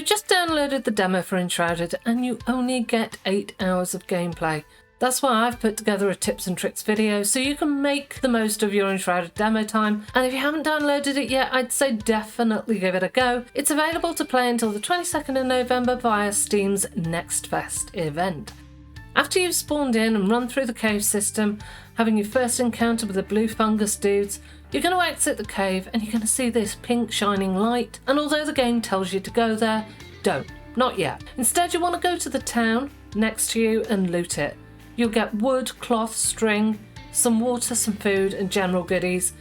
just downloaded the demo for Enshrouded and you only get 8 hours of gameplay. That's why I've put together a tips and tricks video so you can make the most of your Enshrouded demo time, and if you haven't downloaded it yet, I'd say definitely give it a go. It's available to play until the 22nd of November via Steam's Next Fest event. After you've spawned in and run through the cave system, having your first encounter with the blue fungus dudes, you're going to exit the cave and you're going to see this pink shining light, and although the game tells you to go there, don't. Not yet. Instead, you want to go to the town next to you and loot it. You'll get wood, cloth, string, some water, some food and general goodies.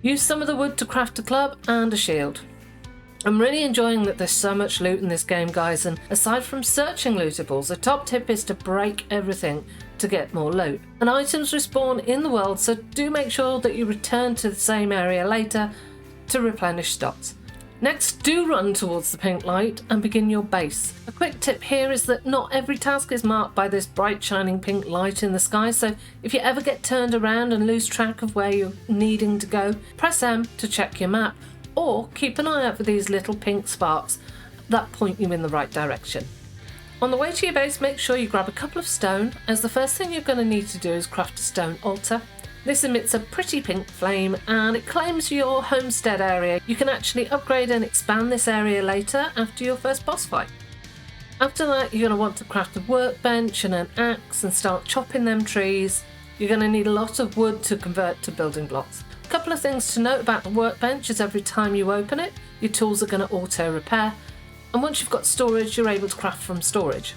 Use some of the wood to craft a club and a shield. I'm really enjoying that there's so much loot in this game, guys, and aside from searching lootables, the top tip is to break everything to get more loot. And items respawn in the world, so do make sure that you return to the same area later to replenish stocks. Next, do run towards the pink light and begin your base. A quick tip here is that not every task is marked by this bright shining pink light in the sky, so if you ever get turned around and lose track of where you're needing to go, press M to check your map, or keep an eye out for these little pink sparks that point you in the right direction. On the way to your base, make sure you grab a couple of stone, as the first thing you're going to need to do is craft a stone altar. This emits a pretty pink flame and it claims your homestead area. You can actually upgrade and expand this area later after your first boss fight. After that, you're going to want to craft a workbench and an axe and start chopping them trees. You're going to need a lot of wood to convert to building blocks. A couple of things to note about the workbench is every time you open it, your tools are going to auto repair, and once you've got storage, you're able to craft from storage.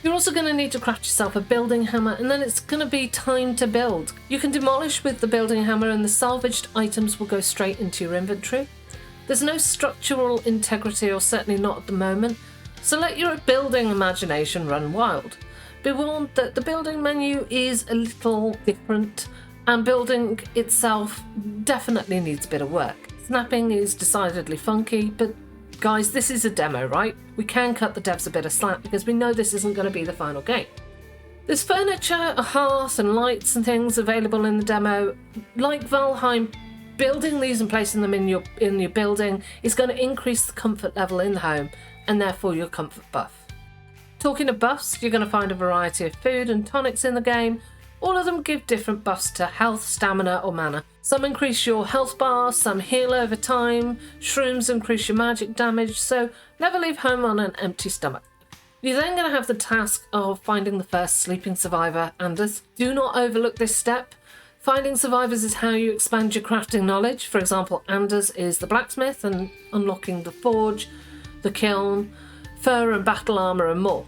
You're also going to need to craft yourself a building hammer, and then it's going to be time to build. You can demolish with the building hammer and the salvaged items will go straight into your inventory. There's no structural integrity, or certainly not at the moment, so let your building imagination run wild. Be warned that the building menu is a little different and building itself definitely needs a bit of work. Snapping is decidedly funky, but guys, this is a demo, right? We can cut the devs a bit of slack because we know this isn't going to be the final game. There's furniture, a hearth and lights and things available in the demo. Like Valheim, building these and placing them in your building is going to increase the comfort level in the home and therefore your comfort buff. Talking of buffs, you're going to find a variety of food and tonics in the game. All of them give different buffs to health, stamina or mana. Some increase your health bar, some heal over time, shrooms increase your magic damage, so never leave home on an empty stomach. You're then going to have the task of finding the first sleeping survivor, Anders. Do not overlook this step. Finding survivors is how you expand your crafting knowledge. For example, Anders is the blacksmith and unlocking the forge, the kiln, fur and battle armor and more.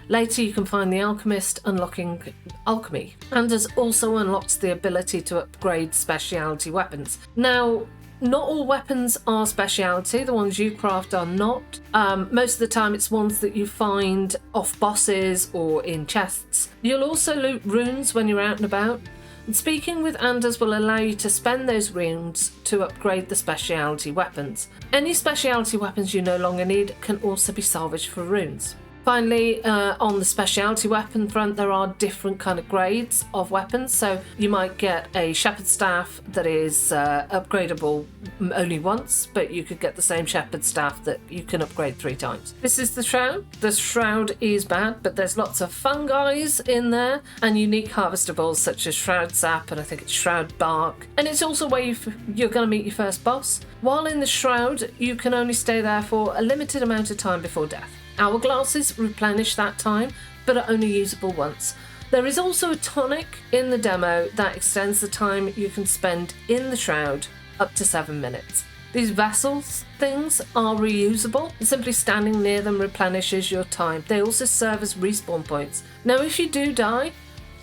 Later you can find the alchemist unlocking alchemy. Anders also unlocks the ability to upgrade specialty weapons. Now, not all weapons are specialty, the ones you craft are not. Most of the time it's ones that you find off bosses or in chests. You'll also loot runes when you're out and about. And speaking with Anders will allow you to spend those runes to upgrade the specialty weapons. Any specialty weapons you no longer need can also be salvaged for runes. Finally, on the specialty weapon front, there are different kind of grades of weapons. So you might get a shepherd's staff that is upgradable only once, but you could get the same shepherd's staff that you can upgrade 3 times. This is the Shroud. The Shroud is bad, but there's lots of fungi in there and unique harvestables such as Shroud sap and I think it's Shroud bark. And it's also where you're going to meet your first boss. While in the Shroud, you can only stay there for a limited amount of time before death. Hourglasses replenish that time, but are only usable once. There is also a tonic in the demo that extends the time you can spend in the Shroud up to 7 minutes. These vessels things are reusable, and simply standing near them replenishes your time. They also serve as respawn points. Now, if you do die,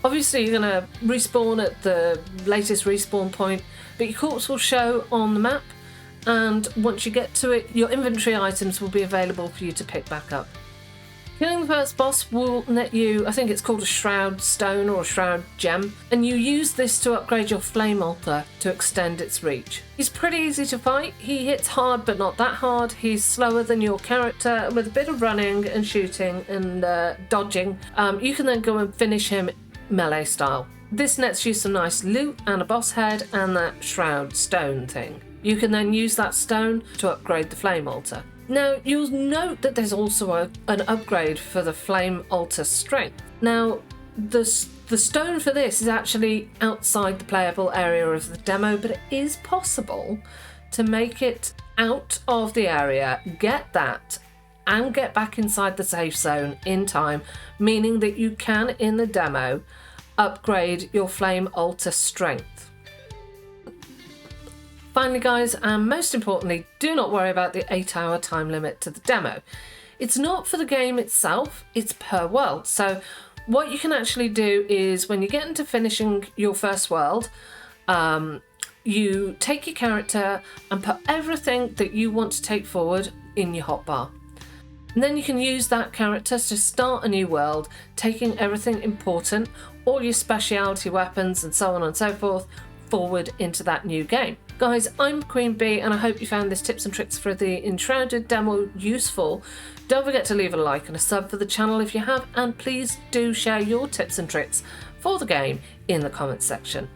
obviously you're going to respawn at the latest respawn point, but your corpse will show on the map, and once you get to it, your inventory items will be available for you to pick back up. Killing the first boss will net you, I think it's called a Shroud Stone or a Shroud Gem, and you use this to upgrade your flame altar to extend its reach. He's pretty easy to fight. He hits hard but not that hard. He's slower than your character, and with a bit of running and shooting and dodging, you can then go and finish him melee style. This nets you some nice loot and a boss head and that Shroud Stone thing. You can then use that stone to upgrade the flame altar. Now you'll note that there's also an upgrade for the Flame Altar Strength. Now the stone for this is actually outside the playable area of the demo, but it is possible to make it out of the area, get that, and get back inside the safe zone in time, meaning that you can, in the demo, upgrade your Flame Altar Strength. Finally guys, and most importantly, do not worry about the 8-hour time limit to the demo. It's not for the game itself, it's per world. So what you can actually do is when you get into finishing your first world, you take your character and put everything that you want to take forward in your hotbar. And then you can use that character to start a new world, taking everything important, all your specialty weapons and so on and so forth, forward into that new game. Guys, I'm Queen Bee and I hope you found this tips and tricks for the Enshrouded Demo useful. Don't forget to leave a like and a sub for the channel if you have, and please do share your tips and tricks for the game in the comments section.